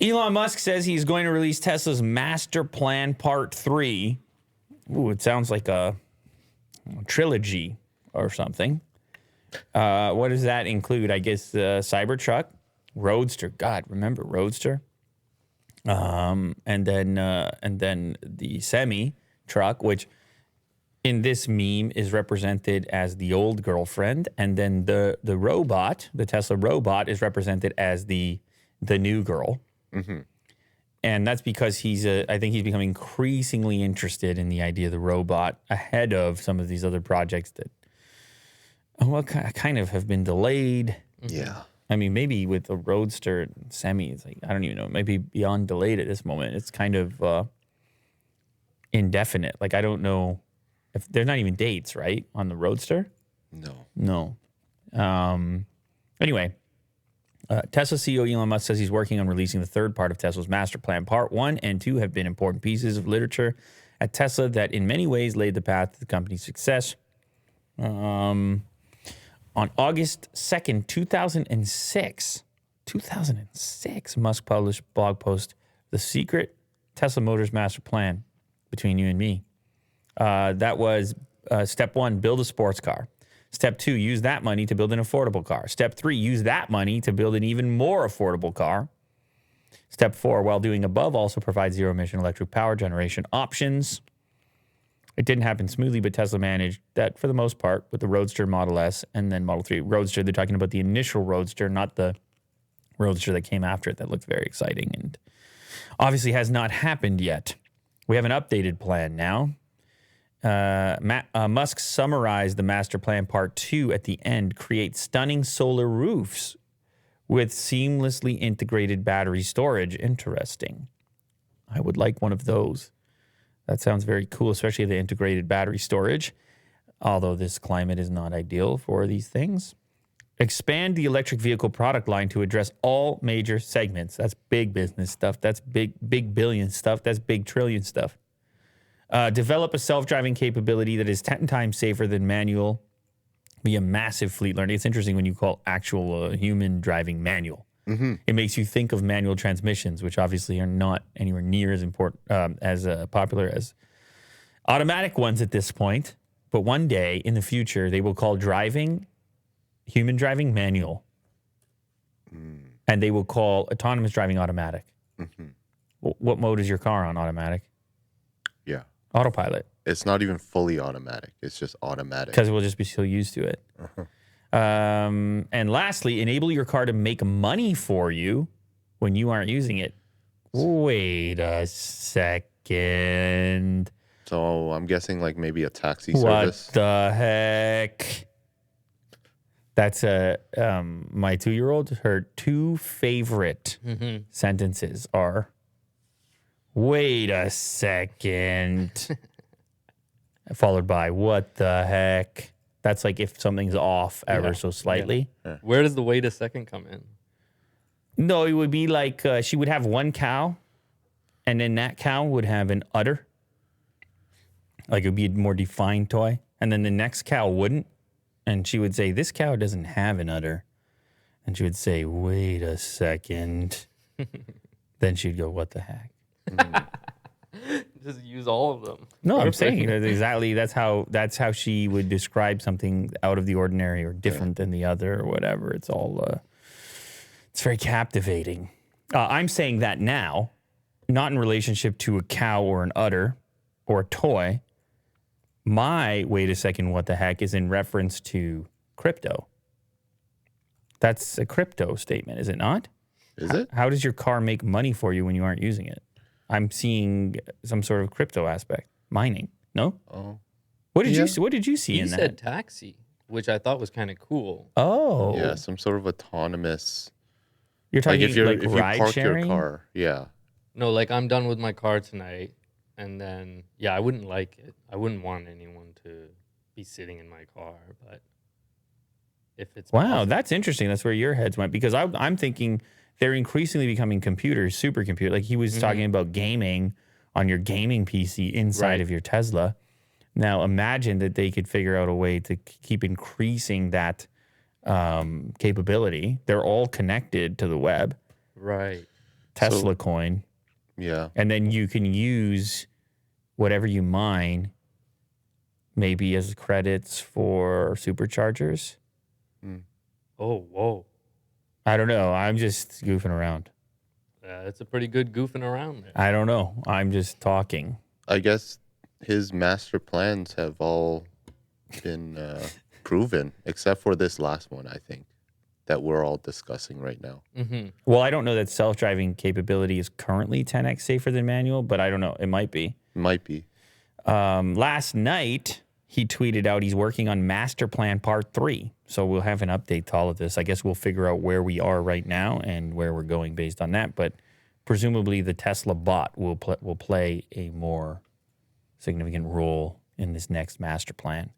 Elon Musk says he's going to release Tesla's Master Plan Part 3. Ooh, it sounds like a trilogy or something. What does that include? I guess the Cybertruck, Roadster. God, remember Roadster? And then the semi truck, which in this meme is represented as the old girlfriend, and then the robot, the Tesla robot, is represented as the new girl. Mm-hmm. And that's because I think he's becoming increasingly interested in the idea of the robot ahead of some of these other projects that, kind of have been delayed. Yeah. I mean, maybe with the Roadster and Semi, it's like, I don't even know, maybe beyond delayed at this moment. It's kind of indefinite. Like, I don't know if there's not even dates, right, on the Roadster? No. Anyway. Tesla CEO Elon Musk says he's working on releasing the third part of Tesla's master plan. Part 1 and 2 have been important pieces of literature at Tesla that in many ways laid the path to the company's success. On August 2nd, 2006, Musk published a blog post, The Secret Tesla Motors Master Plan, between you and me. That was step 1, build a sports car. Step 2, use that money to build an affordable car. Step 3, use that money to build an even more affordable car. Step 4, while doing above, also provide zero-emission electric power generation options. It didn't happen smoothly, but Tesla managed that for the most part with the Roadster, Model S, and then Model 3. Roadster, they're talking about the initial Roadster, not the Roadster that came after it that looked very exciting and obviously has not happened yet. We have an updated plan now. Musk summarized the master plan part 2 at the end. Create stunning solar roofs with seamlessly integrated battery storage. Interesting. I would like one of those. That sounds very cool, especially the integrated battery storage, although this climate is not ideal for these things. Expand the electric vehicle product line to address all major segments. That's big business stuff. That's big billion stuff. That's big trillion stuff. Develop a self-driving capability that is 10 times safer than manual via massive fleet learning. It's interesting when you call actual human driving manual. Mm-hmm. It makes you think of manual transmissions, which obviously are not anywhere near as important, as popular as automatic ones at this point. But one day in the future, they will call human driving manual, and they will call autonomous driving automatic. Mm-hmm. What mode is your car on? Automatic? Yeah. Autopilot. It's not even fully automatic. It's just automatic. Because we'll just be so used to it. Uh-huh. And lastly, enable your car to make money for you when you aren't using it. Wait a second. So I'm guessing like maybe a taxi service. What the heck? That's my 2-year-old. Her 2 favorite sentences are, wait a second. Followed by, what the heck? That's like if something's off ever so slightly. Yeah. Where does the wait a second come in? No, it would be like she would have one cow, and then that cow would have an udder. Like it would be a more defined toy. And then the next cow wouldn't. And she would say, this cow doesn't have an udder. And she would say, wait a second. Then she'd go, what the heck? Just use all of them. No, I'm saying that exactly. That's how she would describe something out of the ordinary or different than the other or whatever. It's all, it's very captivating. I'm saying that now, not in relationship to a cow or an udder or a toy. My wait a second, what the heck is in reference to crypto. That's a crypto statement, is it not? Is it? How does your car make money for you when you aren't using it? I'm seeing some sort of crypto aspect. Mining. No? Oh. What did you see in that? He said taxi, which I thought was kind of cool. Oh. Yeah, some sort of autonomous. You're talking like if you ride park sharing? your car. Yeah. No, like I'm done with my car tonight. And then, I wouldn't like it. I wouldn't want anyone to be sitting in my car. But if it's possible. That's interesting. That's where your heads went. Because I'm thinking they're increasingly becoming computers, supercomputers. Like he was talking about gaming on your gaming PC inside of your Tesla. Now imagine that they could figure out a way to keep increasing that capability. They're all connected to the web. Right. Tesla coin. Yeah. And then you can use whatever you mine maybe as credits for superchargers. Oh, whoa. I don't know. I'm just goofing around. It's a pretty good goofing around there. I don't know. I'm just talking. I guess his master plans have all been proven, except for this last one, I think, that we're all discussing right now. Mm-hmm. Well, I don't know that self-driving capability is currently 10x safer than manual, but I don't know. It might be. Might be. Last night, he tweeted out he's working on Master Plan Part 3. So we'll have an update to all of this. I guess we'll figure out where we are right now and where we're going based on that. But presumably the Tesla bot will play a more significant role in this next master plan.